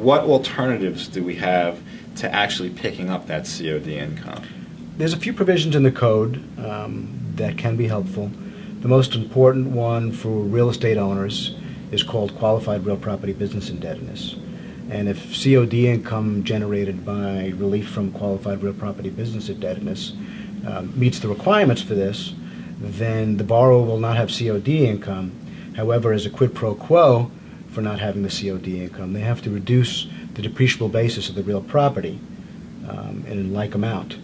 what alternatives do we have to actually picking up that COD income? There's a few provisions in the code that can be helpful. The most important one for real estate owners is called qualified real property business indebtedness. And if COD income generated by relief from qualified real property business indebtedness meets the requirements for this, then the borrower will not have COD income. However, as a quid pro quo for not having the COD income, they have to reduce the depreciable basis of the real property in a like amount.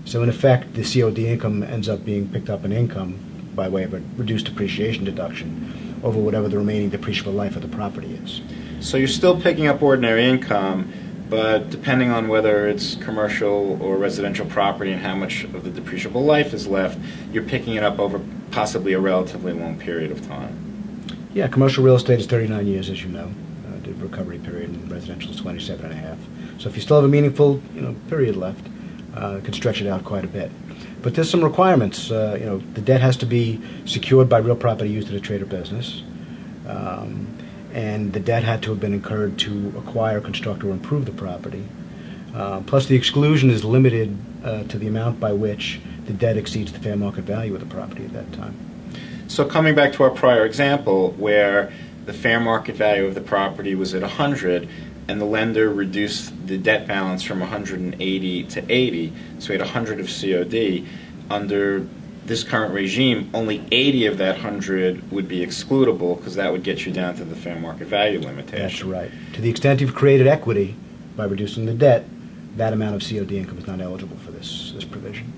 So in effect, the COD income ends up being picked up in income by way of a reduced depreciation deduction over whatever the remaining depreciable life of the property is. So you're still picking up ordinary income, but depending on whether it's commercial or residential property and how much of the depreciable life is left, you're picking it up over possibly a relatively long period of time. Yeah, commercial real estate is 39 years, as you know. The recovery period, and residential is 27 and a half. So if you still have a meaningful, period left, it can stretch it out quite a bit. But there's some requirements. The debt has to be secured by real property used in a trade or business, and the debt had to have been incurred to acquire, construct, or improve the property. Plus, the exclusion is limited to the amount by which the debt exceeds the fair market value of the property at that time. So coming back to our prior example, where the fair market value of the property was at 100, and the lender reduced the debt balance from 180 to 80, so we had 100 of COD. Under this current regime, only 80 of that 100 would be excludable, because that would get you down to the fair market value limitation. That's right. To the extent you've created equity by reducing the debt, that amount of COD income is not eligible for this provision.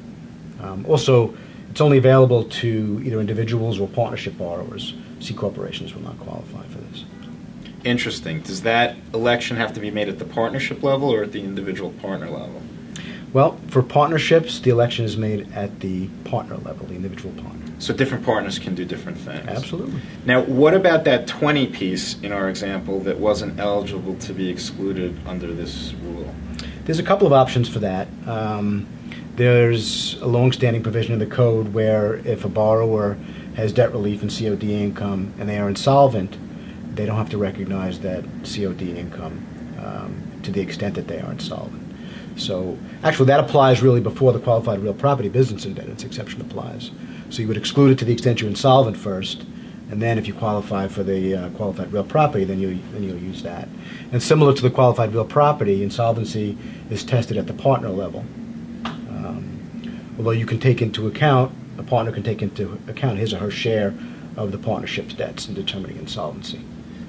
Also, it's only available to either individuals or partnership borrowers. C corporations will not qualify for this. Interesting. Does that election have to be made at the partnership level or at the individual partner level? Well, for partnerships, the election is made at the partner level, the individual partner. So different partners can do different things. Absolutely. Now, what about that 20 piece in our example that wasn't eligible to be excluded under this rule? There's a couple of options for that. There's a long-standing provision in the code where if a borrower has debt relief and COD income and they are insolvent, they don't have to recognize that COD income to the extent that they are insolvent. So actually that applies really before the qualified real property business indebtedness exception applies. So you would exclude it to the extent you're insolvent first, and then if you qualify for the qualified real property, then you'll use that. And similar to the qualified real property, insolvency is tested at the partner level. Although you can take into account, a partner can take into account his or her share of the partnership's debts in determining insolvency.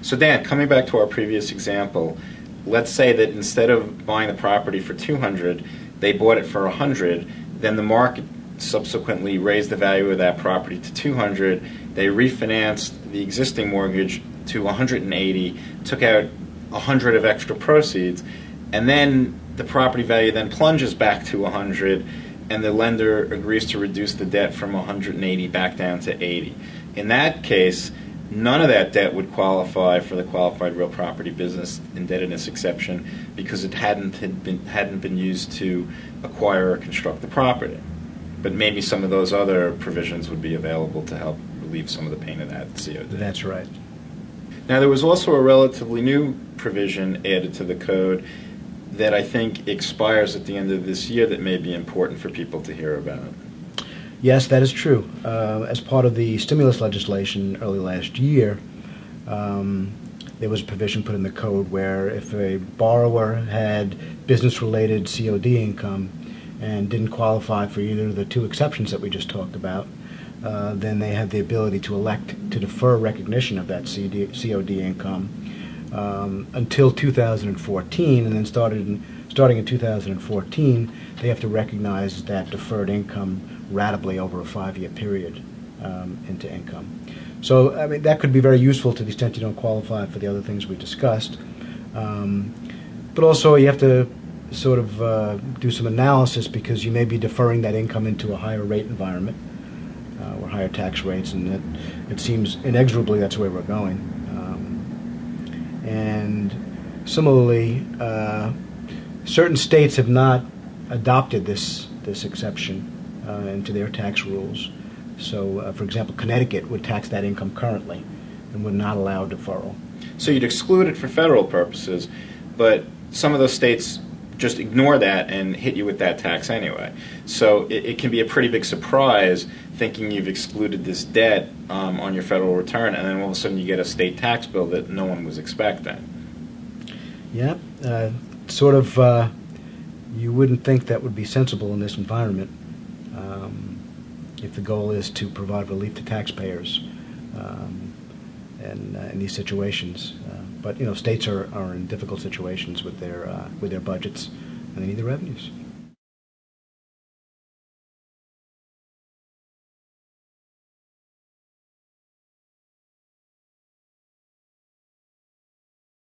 So Dan, coming back to our previous example, let's say that instead of buying the property for 200, they bought it for 100, then the market subsequently raised the value of that property to 200, they refinanced the existing mortgage to 180, took out 100 of extra proceeds, and then the property value then plunges back to 100, and the lender agrees to reduce the debt from 180 back down to 80. In that case, none of that debt would qualify for the qualified real property business indebtedness exception because it hadn't been used to acquire or construct the property. But maybe some of those other provisions would be available to help relieve some of the pain of that COD. That's right. Now, there was also a relatively new provision added to the code that I think expires at the end of this year that may be important for people to hear about. Yes, that is true. As part of the stimulus legislation early last year, there was a provision put in the code where if a borrower had business-related COD income and didn't qualify for either of the two exceptions that we just talked about, then they had the ability to elect to defer recognition of that COD income until 2014, and then starting in 2014, they have to recognize that deferred income ratably over a 5-year period into income. So, I mean, that could be very useful to the extent you don't qualify for the other things we discussed. But also, you have to sort of do some analysis because you may be deferring that income into a higher rate environment or higher tax rates, and it seems inexorably that's where we're going. And similarly, certain states have not adopted this exception into their tax rules. So, for example, Connecticut would tax that income currently and would not allow deferral. So you'd exclude it for federal purposes, but some of those states just ignore that and hit you with that tax anyway. So it can be a pretty big surprise thinking you've excluded this debt on your federal return, and then all of a sudden you get a state tax bill that no one was expecting. Yeah, you wouldn't think that would be sensible in this environment if the goal is to provide relief to taxpayers in these situations. But states are in difficult situations with their budgets, and they need the revenues.